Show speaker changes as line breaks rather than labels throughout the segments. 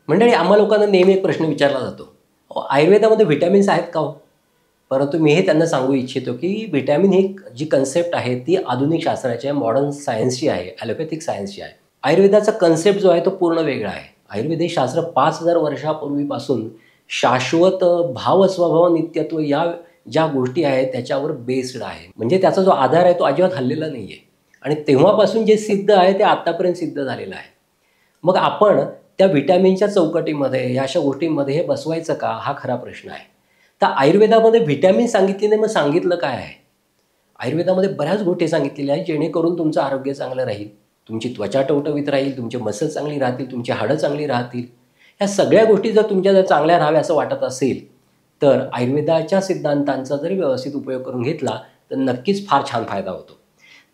मंडळी, आम्हा लोकांना नेहमी एक प्रश्न विचारला जातो, अहो, आयुर्वेदामध्ये व्हिटॅमिन्स आहेत का हो? परंतु मी हे त्यांना सांगू इच्छितो, की व्हिटॅमिन ही जी कन्सेप्ट आहे ती आधुनिक शास्त्राची आहे, मॉडर्न सायन्सची आहे, ॲलोपॅथिक सायन्सची आहे. आयुर्वेदाचा कन्सेप्ट जो आहे तो पूर्ण वेगळा आहे. आयुर्वेद हे शास्त्र 5,000 वर्षापूर्वीपासून शाश्वत भाव, स्वभाव, नित्यत्व या ज्या गोष्टी आहेत त्याच्यावर बेस्ड आहे. म्हणजे त्याचा जो आधार आहे तो अजिबात हललेला नाही आहे आणि तेव्हापासून जे सिद्ध आहे ते आत्तापर्यंत सिद्ध झालेलं आहे. मग आपण त्या व्हिटॅमिनच्या चौकटीमध्ये या अशा गोष्टींमध्ये हे बसवायचं का, हा खरा प्रश्न आहे. तर आयुर्वेदामध्ये व्हिटॅमिन सांगितली नाही, मग सांगितलं काय आहे? आयुर्वेदामध्ये बऱ्याच गोष्टी सांगितलेल्या आहेत जेणेकरून तुमचं आरोग्य चांगलं राहील, तुमची त्वचा टवटवीत राहील, तुमचे मसल चांगली राहतील, तुमची हाडं चांगली राहतील. ह्या सगळ्या गोष्टी जर तुमच्या जर चांगल्या राहाव्या असं वाटत असेल, तर आयुर्वेदाच्या सिद्धांतांचा जर व्यवस्थित उपयोग करून घेतला तर नक्कीच फार छान फायदा होतो.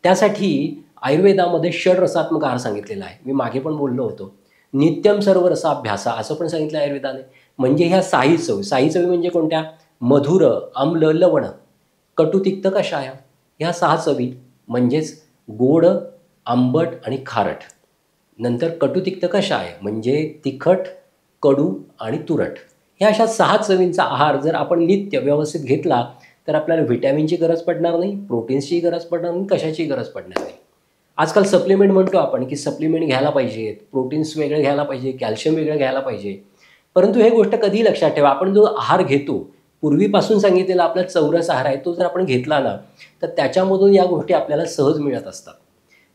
त्यासाठी आयुर्वेदामध्ये षड्रसात्मक आहार सांगितलेला आहे. मी मागे पण बोललो होतो. नित्यम सर्व रसाभ्यासा असं पण सांगितलं आयुर्वेदाने. म्हणजे ह्या साही चवी, साही चवी म्हणजे कोणत्या? मधुर, आम्ल, लवण, कटु, तिक्त, कषाय. ह्या 6 चवी म्हणजेच गोड, आंबट आणि खारट. नंतर कटु, तिक्त, कषाय म्हणजे तिखट, कडू आणि तुरट. ह्या अशा 6 चवींचा आहार जर आपण नित्य व्यवस्थित घेतला तर आपल्याला व्हिटॅमिनची गरज पडणार नाही, प्रोटीन्सची गरज पडणार नाही, कशाची गरज पडणार नाही. आजकाल सप्लिमेंट म्हणतो आपण, की सप्लिमेंट घ्यायला पाहिजेत, प्रोटीन्स वेगळे घ्यायला पाहिजे, कॅल्शियम वेगळं घ्यायला पाहिजे. परंतु हे गोष्ट कधी लक्षात ठेवा, आपण जो आहार घेतो, पूर्वीपासून सांगितलेला आपला चौरस आहार आहे, तो जर आपण घेतला ना, तर त्याच्यामधून या गोष्टी आपल्याला सहज मिळत असतात.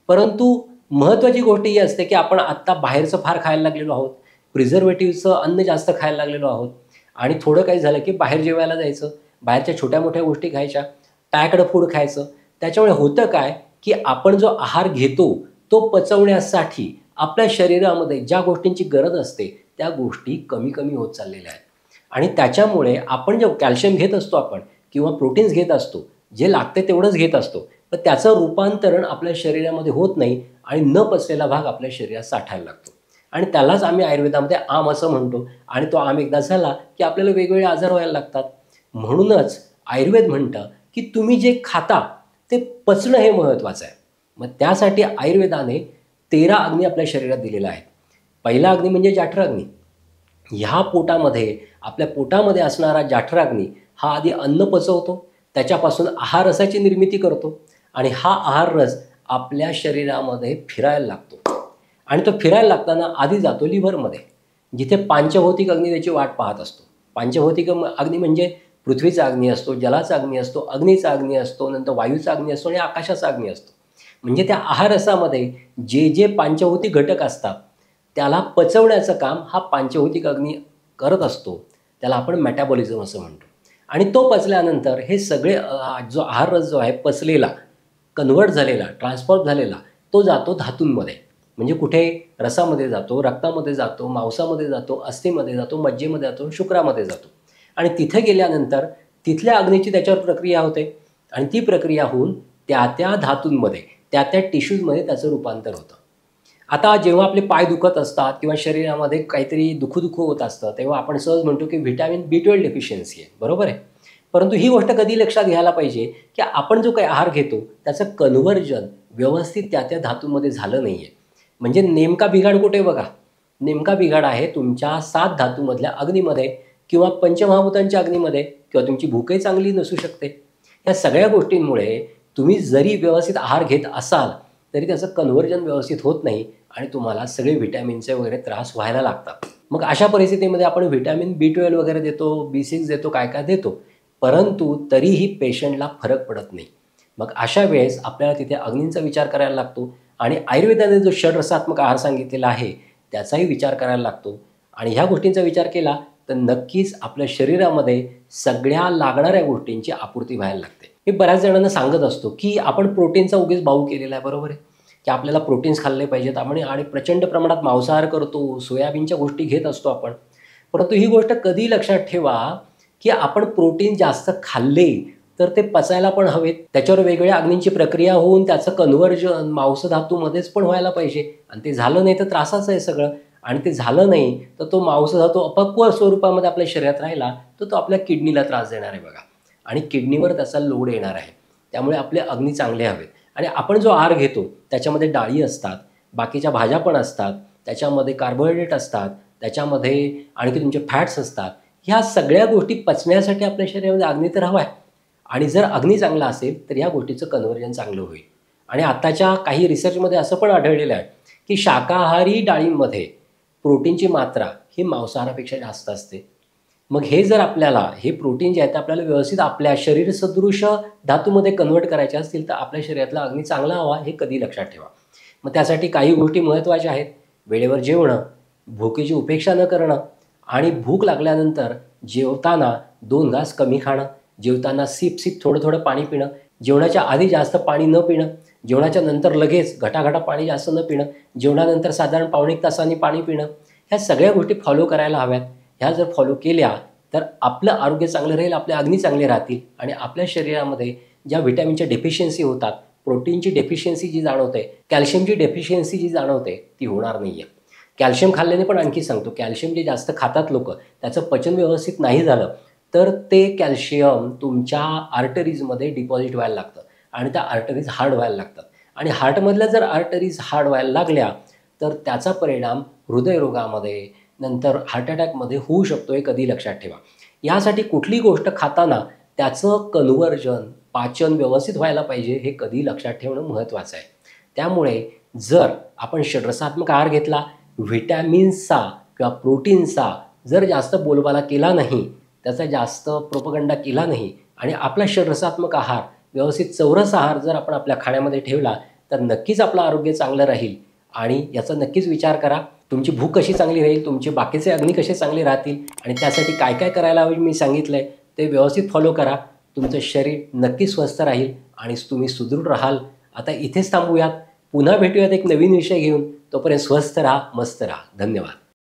परंतु महत्त्वाची गोष्ट ही असते, की आपण आत्ता बाहेरचं फार खायला लागलेलो आहोत, प्रिझर्वेटिव्हचं अन्न जास्त खायला लागलेलो आहोत आणि थोडं काही झालं, की बाहेर जेवायला जायचं, बाहेरच्या छोट्या-मोठ्या गोष्टी खायच्या, पॅक्ड फूड खायचं. त्याच्यामुळे होतं काय, की आपण जो आहार घेतो, तो पचवण्यासाठी आपल्या शरीरामध्ये ज्या गोष्टींची गरज असते, त्या गोष्टी कमी-कमी होत चाललेल्या आहेत. आणि त्याच्यामुळे आपण जे कॅल्शियम घेत असतो आपण किंवा प्रोटीन्स घेत असतो, जे लागते तेवढंच घेत असतो. पण त्याचं रूपांतरण आपल्या शरीरामध्ये होत नाही आणि न पचलेला भाग आपल्या शरीरात साठायला लागतो. आणि त्यालाच आम्ही आयुर्वेदामध्ये आम असं म्हणतो आणि तो आम एकदा झाला, की आपल्याला वेगवेगळे आजार व्हायला लागतात. म्हणूनच आयुर्वेद म्हणतं, की तुम्ही जे खाता ते पचणं हे महत्त्वाचं आहे. मग त्यासाठी आयुर्वेदाने 13 अग्नी आपल्या शरीरात दिलेला आहे. पहिला अग्नी म्हणजे जठराग्नी. ह्या पोटामध्ये, आपल्या पोटामध्ये असणारा जठराग्नी हा आधी अन्न पचवतो, त्याच्यापासून आहार रसाची निर्मिती करतो आणि हा आहार रस आपल्या शरीरामध्ये फिरायला लागतो आणि तो फिरायला लागताना आधी जातो लिव्हरमध्ये, जिथे पांचभौतिक अग्नी त्याची वाट पाहत असतो. पांचभौतिक अग्नी म्हणजे पृथ्वीचा अग्नी असतो, जलाचा अग्नी असतो, अग्नीचा अग्नी असतो, नंतर वायूचा अग्नी असतो आणि आकाशाचा अग्नी असतो. म्हणजे त्या आहार रसामध्ये जे जे पांचभौतिक घटक असतात त्याला पचवण्याचं काम हा पांचभौतिक अग्नी करत असतो. त्याला आपण मेटाबॉलिझम असं म्हणतो. आणि तो पचल्यानंतर हे सगळे जो आहार रस जो आहे पचलेला, कन्व्हर्ट झालेला, ट्रान्सफॉर्म झालेला, तो जातो धातूंमध्ये. म्हणजे कुठे? रसामध्ये जातो, रक्तामध्ये जातो, मांसामध्ये जातो, अस्थिमध्ये जातो, मज्जेमध्ये जातो, शुक्रामध्ये जातो. आणि तिथे गेल्यानंतर तिथल्या अग्नीची त्याच्यावर प्रक्रिया होते आणि ती प्रक्रिया होऊन त्या धातूंमध्ये, त्या टिश्यूजमध्ये त्याचं रूपांतर होतं. आता जेव्हा आपले पाय दुखत असतात किंवा शरीरामध्ये काहीतरी दुखू होत असतं, तेव्हा आपण सहज म्हणतो, की व्हिटॅमिन B12 डेफिशियन्सी आहे. बरोबर आहे. परंतु ही गोष्ट कधी लक्षात घ्यायला पाहिजे, की आपण जो काही आहार घेतो त्याचं कन्व्हर्जन व्यवस्थित त्या धातूमध्ये झालं नाही आहे. म्हणजे नेमका बिघाड कुठे बघा? नेमका बिघाड आहे तुमच्या 7 धातूमधल्या अग्नीमध्ये किंवा पंचमहाभूतांच्या अग्नीमध्ये किंवा तुमची भूकही चांगली नसू शकते. ह्या सगळ्या गोष्टींमुळे तुम्ही जरी व्यवस्थित आहार घेत असाल तरी त्याचं कन्व्हर्जन व्यवस्थित होत नाही आणि तुम्हाला सगळे व्हिटॅमिनचे वगैरे त्रास व्हायला लागतात. मग अशा परिस्थितीमध्ये आपण व्हिटॅमिन B12 वगैरे देतो, B6 देतो, काय देतो. परंतु तरीही पेशंटला फरक पडत नाही. मग अशा वेळेस आपल्याला तिथे अग्नींचा विचार करायला लागतो आणि आयुर्वेदाने जो षड्रसात्मक आहार सांगितलेला आहे त्याचाही विचार करायला लागतो. आणि ह्या गोष्टींचा विचार केला तर नक्कीच आपल्या शरीरामध्ये सगळ्या लागणाऱ्या गोष्टींची आपूर्ती व्हायला लागते. मी बऱ्याच जणांना सांगत असतो, की आपण प्रोटीनचा उगीच बाऊ केलेला आहे. बरोबर आहे, की आपल्याला प्रोटीन्स खाल्ले पाहिजेत आपण आणि प्रचंड प्रमाणात मांसाहार करतो, सोयाबीनच्या गोष्टी घेत असतो आपण. परंतु ही गोष्ट कधी लक्षात ठेवा, की आपण प्रोटीन जास्त खाल्ले तर ते पचायला पण हवेत. त्याच्यावर वेगवेगळ्या अग्नींची प्रक्रिया होऊन त्याचं कन्व्हर्जन मांसधातूमध्येच पण व्हायला पाहिजे आणि ते झालं नाही तर त्रासाचं आहे सगळं. आणि ते झालं नाही तर तो मांसधातू अपक्व स्वरूपामध्ये आपल्या शरीरात राहिला तर तो आपल्या किडनीला त्रास देणार आहे बघा आणि किडनीवर त्याचा लोड येणार आहे. त्यामुळे आपले अग्नी चांगले हवेत. आणि आपण जो आहार घेतो त्याच्यामध्ये डाळी असतात, बाकीच्या भाज्या पण असतात, त्याच्यामध्ये कार्बोहायड्रेट असतात, त्याच्यामध्ये आणखी तुमचे फॅट्स असतात. ह्या सगळ्या गोष्टी पचण्यासाठी आपल्या शरीरामध्ये अग्नी तर हवा आहे आणि जर अग्नी चांगला असेल तर ह्या गोष्टीचं कन्व्हर्जन चांगलं होईल. आणि आत्ताच्या काही रिसर्चमध्ये असं पण आढळलेलं आहे की शाकाहारी डाळींमध्ये प्रोटीनची मात्रा ही मांसाहारापेक्षा जास्त असते. मग हे जर आपल्याला हे प्रोटीन जे आहे ते आपल्याला व्यवस्थित आपल्या शरीर सदृश धातूमध्ये कन्व्हर्ट करायचे असतील तर आपल्या शरीरातला अग्नी चांगला हवा हे कधी लक्षात ठेवा. मग त्यासाठी काही गोष्टी महत्त्वाच्या आहेत. वेळेवर जेवणं, भुकेची उपेक्षा न करणं आणि भूक लागल्यानंतर जेवताना 2 घास कमी खाणं, जेवताना सिप थोडं थोडं पाणी पिणं, जेवणाच्या आधी जास्त पाणी न पिणं, जेवणाच्या नंतर लगेच घटाघटा पाणी जास्त न पिणं, जेवणानंतर साधारण पावणे 1 तासांनी पाणी पिणं, ह्या सगळ्या गोष्टी फॉलो करायला हव्यात. ह्या जर फॉलो केल्या तर आपलं आरोग्य चांगलं राहील, आपले अग्नी चांगले राहतील आणि आपल्या शरीरामध्ये ज्या व्हिटॅमिनच्या डेफिशियन्सी होतात, प्रोटीनची डेफिशियन्सी जी जाणवते, कॅल्शियमची डेफिशियन्सी जी जाणवते ती होणार नाही आहे. कॅल्शियम खाल्ल्याने पण आणखी सांगतो, कॅल्शियम जे जास्त खातात लोकं त्याचं पचन व्यवस्थित नाही झालं तर ते कॅल्शियम तुमच्या आर्टरीजमध्ये डिपॉझिट व्हायला लागतं आणि त्या आर्टरीज हार्ड व्हायला लागतात आणि हार्टमधल्या जर आर्टरीज हार्ड व्हायला लागल्या तर त्याचा परिणाम हृदयरोगामध्ये नंतर हार्ट अटॅकमध्ये होऊ शकतो. हे कधी लक्षात ठेवा. यासाठी कुठली गोष्ट खाताना त्याचं कन्व्हर्जन, पाचन व्यवस्थित व्हायला पाहिजे हे कधी लक्षात ठेवणं महत्त्वाचं आहे. त्यामुळे जर आपण षड्रसात्मक आहार घेतला, व्हिटॅमिन्सचा किंवा प्रोटीनचा जर जास्त बोलबाला केला नाही, त्याचा जास्त प्रोपगंडा केला नाही आणि आपला षड्रसात्मक आहार व्यवस्थित चौरस आहार जर आपण आपल्या खाण्यामध्ये ठेवला तर नक्कीच आपलं आरोग्य चांगलं राहील. आणि याचा नक्कीच विचार करा. तुमची भूक कशी चांगली राहील, तुमचे बाकीचे अग्नी कसे चांगले राहतील आणि त्यासाठी काय काय करायला हवे मी सांगितलं आहे ते व्यवस्थित फॉलो करा. तुमचं शरीर नक्की स्वस्थ राहील आणि तुम्ही सुदृढ राहाल. आता इथेच थांबूयात. पुन्हा भेटूयात एक नवीन विषय घेऊन. तोपर्यंत स्वस्थ राहा, मस्त राहा. धन्यवाद.